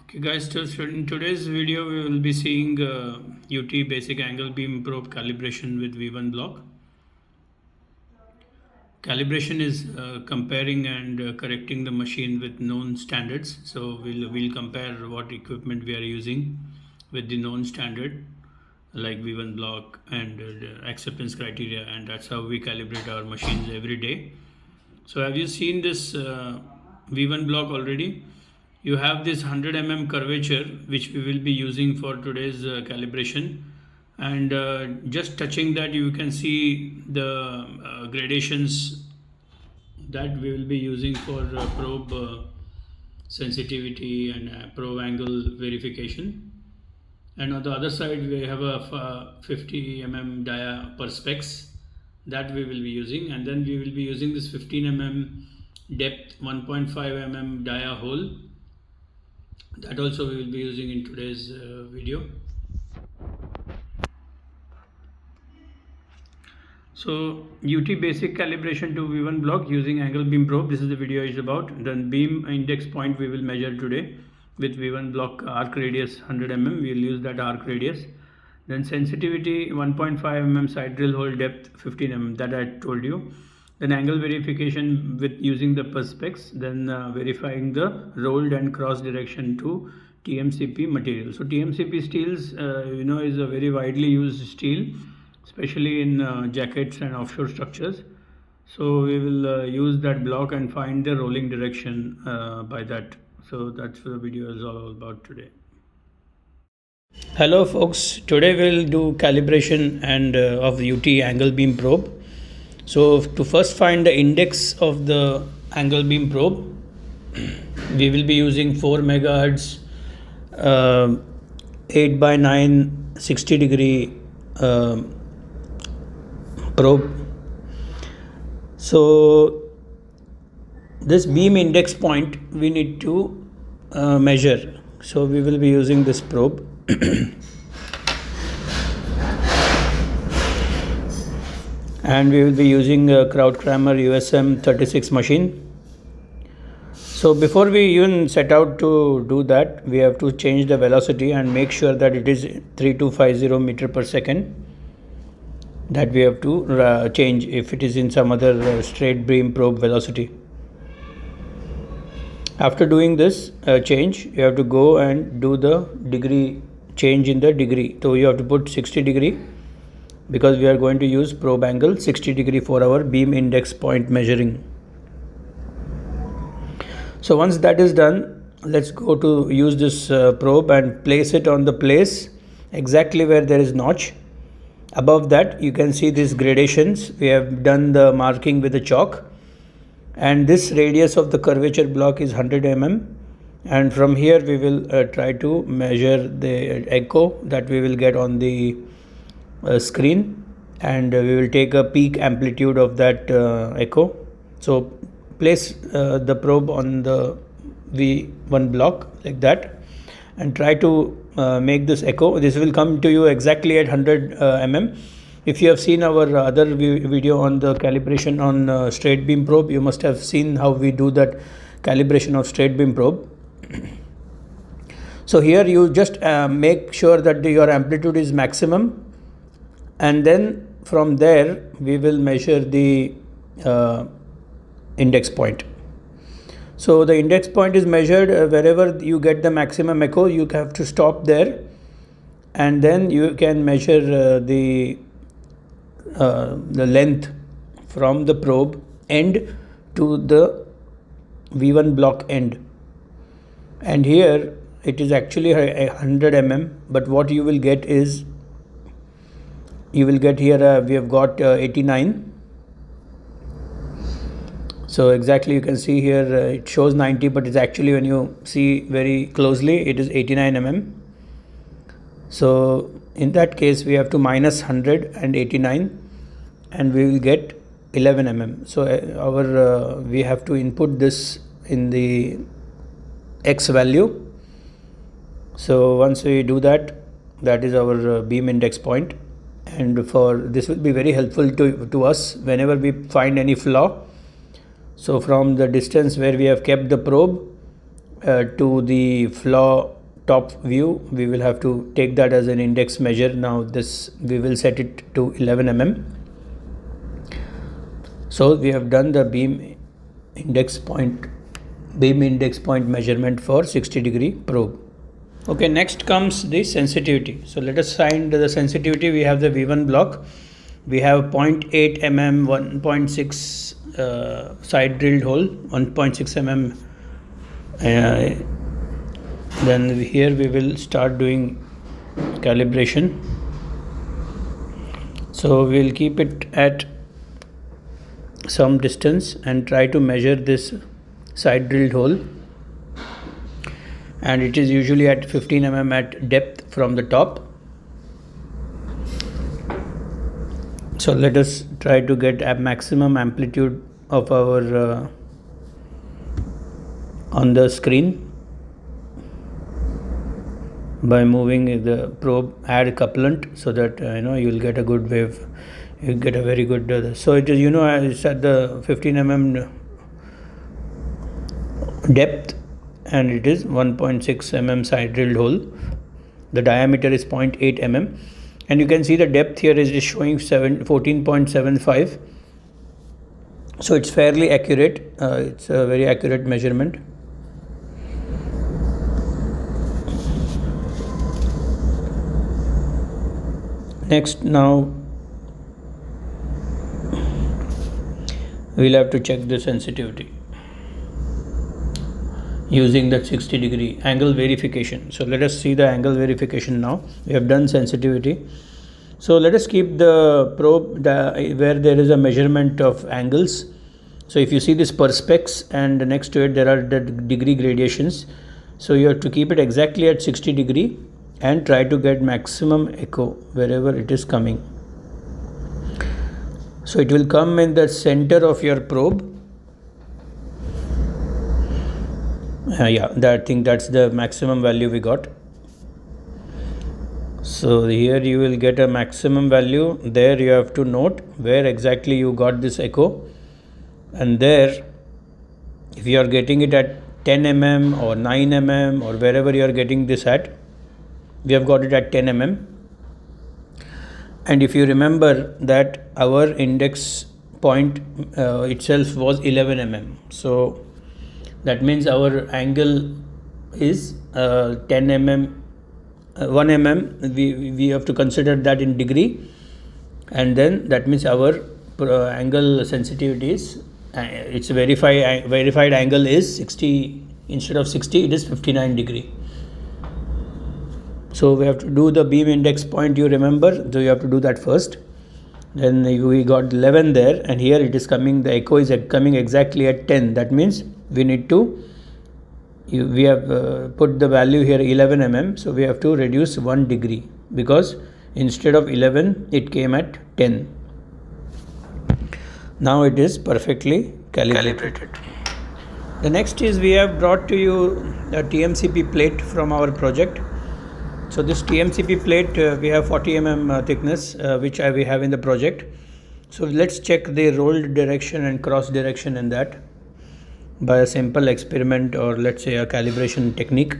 Okay guys, so in today's video we will be seeing UT basic angle beam probe calibration with V1 block. Calibration is comparing and correcting the machine with known standards. So we'll compare what equipment we are using with the known standard like V1 block and acceptance criteria, and that's how we calibrate our machines every day. So have you seen this V1 block already? You have this 100 mm curvature which we will be using for today's calibration, and just touching that you can see the gradations that we will be using for probe sensitivity and probe angle verification. And on the other side we have a 50 mm dia perspex that we will be using, and then we will be using this 15 mm depth 1.5 mm dia hole that also we will be using in today's video. So UT basic calibration to V1 block using angle beam probe, this is the video is about. Then beam index point we will measure today with V1 block arc radius 100 mm, we will use that arc radius. Then sensitivity 1.5 mm side drill hole depth 15 mm, that I told you. Then angle verification with using the perspex, then verifying the rolled and cross direction to TMCP material. So TMCP steels is a very widely used steel, especially in jackets and offshore structures. So we will use that block and find the rolling direction by that. So that's what the video is all about today. Hello folks, today we'll do calibration and of UT angle beam probe. So to first find the index of the angle beam probe, we will be using 4 megahertz 8 by 9 60 degree probe. So this beam index point we need to measure. So we will be using this probe. And we will be using a Krautkramer USM 36 machine. So before we even set out to do that, we have to change the velocity and make sure that it is 3250 meter per second. That we have to change if it is in some other straight beam probe velocity. After doing this change, you have to go and do the degree change in the degree. So you have to put 60 degree because we are going to use probe angle 60 degree for our beam index point measuring. So once that is done, let's go to use this probe and place it on the place exactly where there is notch. Above that you can see these gradations. We have done the marking with the chalk, and this radius of the curvature block is 100 mm, and from here we will try to measure the echo that we will get on the screen, and we will take a peak amplitude of that echo. So place the probe on the V1 block like that and try to make this echo. This will come to you exactly at 100 mm. If you have seen our other video on the calibration on straight beam probe, you must have seen how we do that calibration of straight beam probe. So here you just make sure that your amplitude is maximum, and then from there we will measure the index point. So the index point is measured wherever you get the maximum echo. You have to stop there, and then you can measure the length from the probe end to the V1 block end. And here it is actually 100 mm, but what you will get is, you will get here we have got 89. So exactly you can see here it shows 90, but it's actually, when you see very closely, it is 89 mm. So in that case we have to minus 100 and 89, and we will get 11 mm. So we have to input this in the X value. So once we do that, that is our beam index point, and for this will be very helpful to us whenever we find any flaw. So from the distance where we have kept the probe to the flaw top view, we will have to take that as an index measure. Now this we will set it to 11 mm. So we have done the beam index point measurement for 60-degree probe. Okay, next comes the sensitivity. So let us find the sensitivity. We have the V1 block. We have 0.8 mm 1.6 side drilled hole, 1.6 mm. Then here we will start doing calibration. So we will keep it at some distance and try to measure this side drilled hole, and it is usually at 15 mm at depth from the top. So let us try to get a maximum amplitude of our on the screen by moving the probe, add couplant, so that you will get a good wave, you get a very good so it is it's at the 15 mm depth, and it is 1.6 mm side drilled hole. The diameter is 0.8 mm, and you can see the depth here is showing 14.75. so it's fairly accurate. It's a very accurate measurement. Next, now we'll have to check the sensitivity using that 60-degree angle verification. So let us see the angle verification now. We have done sensitivity. So let us keep the probe where there is a measurement of angles. So if you see this perspex, and next to it there are the degree gradations. So you have to keep it exactly at 60 degree and try to get maximum echo wherever it is coming. So it will come in the center of your probe. Yeah, I think that's the maximum value we got. So here you will get a maximum value. There you have to note where exactly you got this echo, and there if you are getting it at 10 mm or 9 mm or wherever you are getting this at, we have got it at 10 mm. And if you remember that our index point itself was 11 mm, so that means our angle is 10 mm, 1 mm. We have to consider that in degree, and then that means our angle sensitivity is its verified angle is 60. Instead of 60, it is 59 degree. So we have to do the beam index point, you remember, so you have to do that first. Then we got 11 there, and here it is coming, the echo is coming exactly at 10. That means we need to, we have put the value here 11 mm, so we have to reduce 1 degree, because instead of 11 it came at 10. Now it is perfectly calibrated. The next is, we have brought to you a TMCP plate from our project. So this TMCP plate, we have 40 mm thickness, which we have in the project. So let's check the rolled direction and cross direction in that by a simple experiment, or let's say a calibration technique.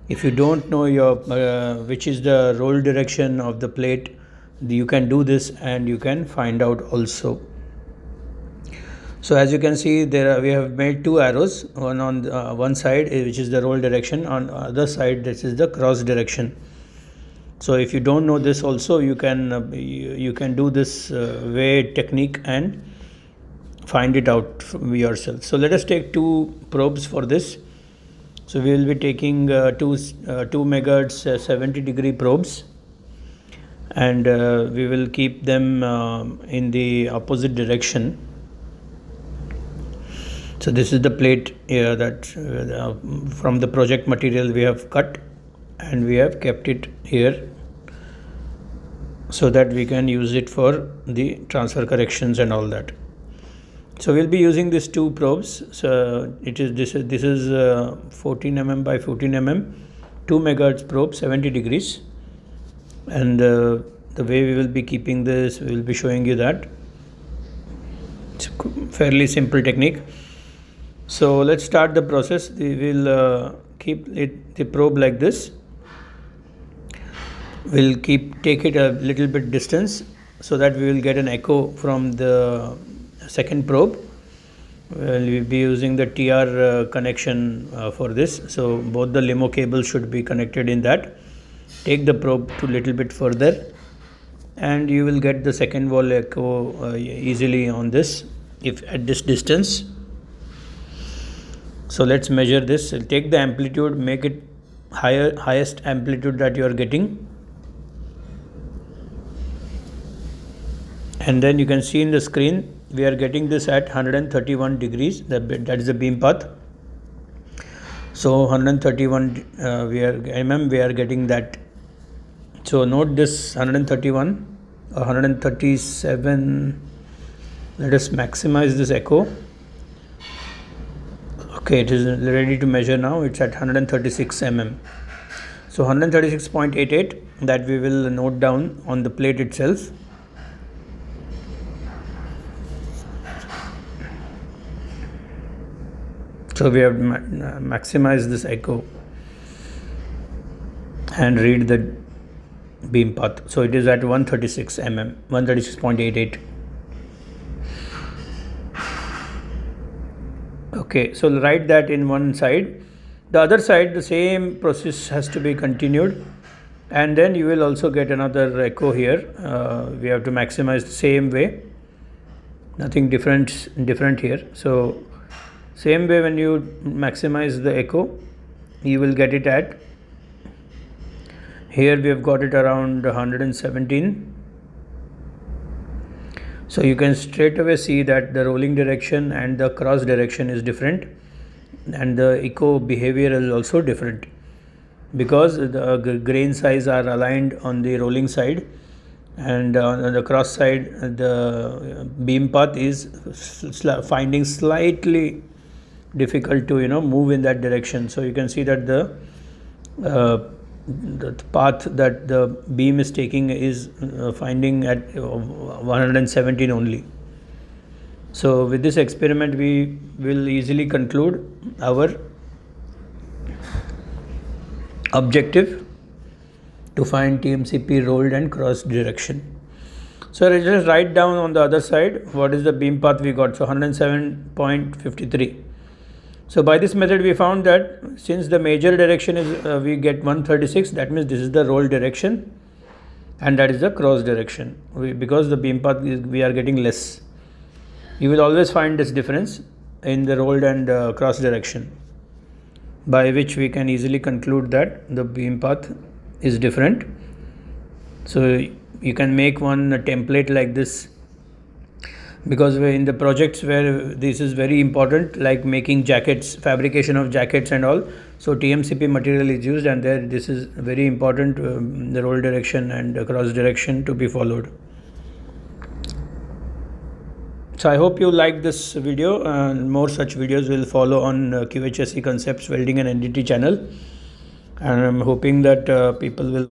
If you don't know your which is the roll direction of the plate, you can do this and you can find out also. So as you can see, there we have made two arrows, one on one side which is the roll direction, on the other side this is the cross direction. So if you don't know this also, you can do this way technique and find it out yourself. So let us take two probes for this. So we will be taking 2 megahertz 70-degree probes, and we will keep them in the opposite direction. So this is the plate here that from the project material we have cut, and we have kept it here so that we can use it for the transfer corrections and all that. So we'll be using these two probes. So this is 14 mm by 14 mm, 2 megahertz probe, 70 degrees, and the way we will be keeping this, we will be showing you that. It's a fairly simple technique. So let's start the process. We will keep the probe like this. We'll take it a little bit distance so that we will get an echo from the second probe. We'll be using the TR connection for this, so both the limo cables should be connected in that. Take the probe to little bit further and you will get the second wall echo easily on this if at this distance. So let's measure this. Take the amplitude, make it highest amplitude that you are getting, and then you can see in the screen we are getting this at 131 degrees. That is the beam path. So 131 we are getting that. So note this 131 or 137. Let us maximize this echo. Okay, it is ready to measure now. It's at 136 mm. So 136.88, that we will note down on the plate itself. So we have maximized this echo and read the beam path. So it is at 136 mm, 136.88. Okay, so write that in one side. The other side, the same process has to be continued, and then you will also get another echo here. We have to maximize the same way, nothing different here. So same way, when you maximize the echo, you will get it at, here we have got it around 117. So you can straight away see that the rolling direction and the cross direction is different, and the echo behavior is also different, because the grain size are aligned on the rolling side, and on the cross side the beam path is finding slightly difficult to move in that direction. So you can see that the path that the beam is taking is finding at 117 only. So with this experiment we will easily conclude our objective to find TMCP rolled and cross direction. So let's just write down on the other side what is the beam path we got. So 107.53. So by this method we found that since the major direction is we get 136, that means this is the roll direction and that is the cross direction. Because the beam path we are getting less. You will always find this difference in the rolled and cross direction, by which we can easily conclude that the beam path is different. So you can make one template like this, because we're in the projects where this is very important, like making jackets, fabrication of jackets and all. So TMCP material is used, and there this is very important, the roll direction and the cross direction to be followed. So I hope you like this video, and more such videos will follow on QHSE Concepts Welding and NDT channel, and I'm hoping that people will